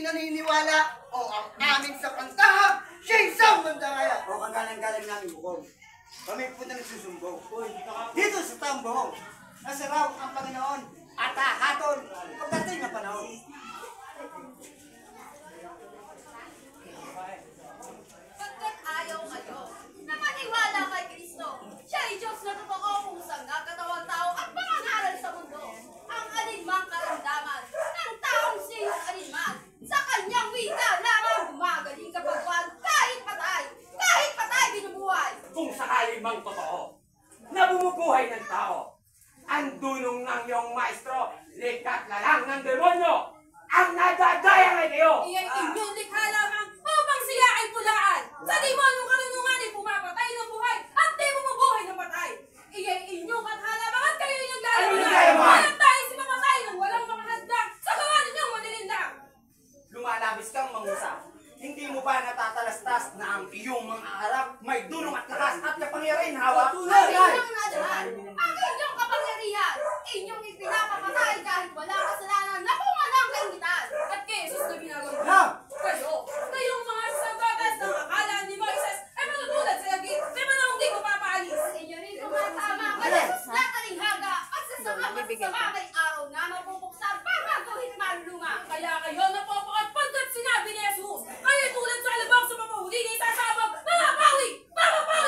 naniniwala o ang amin sa pantaha, siya isang mandaraya. O kagalang-galang namin bukod. Kami po na nagsusumbong. Dito sa taong buhok, nasa raw ang Panginoon at hahaton pagdating na panahon. Pagkat ayaw kayo na maniwala kay Kristo, siya ay Diyos na totoo kung saan nagkatawang tao at pangangaral sa mundo. Ang alinmang karamdaman ng taong sinong alinman, sa kanyang wika lamang gumagaling kapagwan kahit patay binubuhay. Kung sakali mang totoo na bumubuhay ng tao, ang dunong ng iyong maestro, likat na lang ng demonyo, ang nadadaya kay kayo! Iya'y inyong likha lamang upang siya ay pulaan. Sa demonyong karunungan ay pumapatay ng buhay at di bumubuhay ng patay. Iya'y inyong kathalamang at kayo'y naglalaro. Walang tayo si mamatay ng walang makahadlang sa gawa ninyong manilindang. Lumalabis kang mangusap. Hindi mo ba natatalastas na ang iyong mga harap may dulong at lakas at kapangyarihan hawak? Ang inyong nadaan, ang inyong kapangyarihan, inyong ipinapapatay kahit walang kasalanan na pumanang kaingitan. At kay Jesus na binagawa kayong mga sasabatas ng akala ni Moises ay matutulad sa lagit, may manong di ko papaalis. Inyo rin tumatama kay Jesus na talinghaga at sa sama may araw na mapupuksan para guhit malunga. Kaya kayo napopokat pagkat sinabi ni Jesus, kayo tulad sa alabang sa papahuli ni sasabag, mapapawi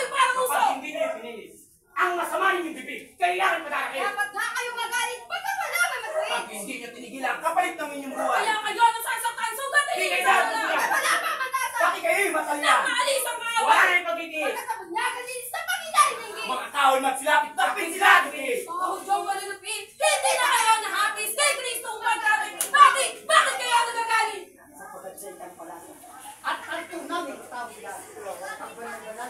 parang uso. Kapag hindi niyo pinilis, ang masama ninyong bibig, kailangan madalaki. Dapat nga kayong magalit pagkat wala may matuwid. Pag hindi niyo tinigilan, kapalit ng inyong buhay. Kaya kayo nasasaktan, sugat ay Hindi hindi kayo wala. dapat At wala pa matasa. Pati kayo'y matalya. Maalis ang mga Wala na yung pagiging. pagkatapos niya kalinis sa panginalinigin. Mga tao'y magsilapit, tapin sila! Mga hudyong malulupit, hindi na kayo nahapis kay Kristong magkapit. Bakit kaya nagagalit? Sapagkat sa itang palasa. At alto namin tawag yan. Ang banal na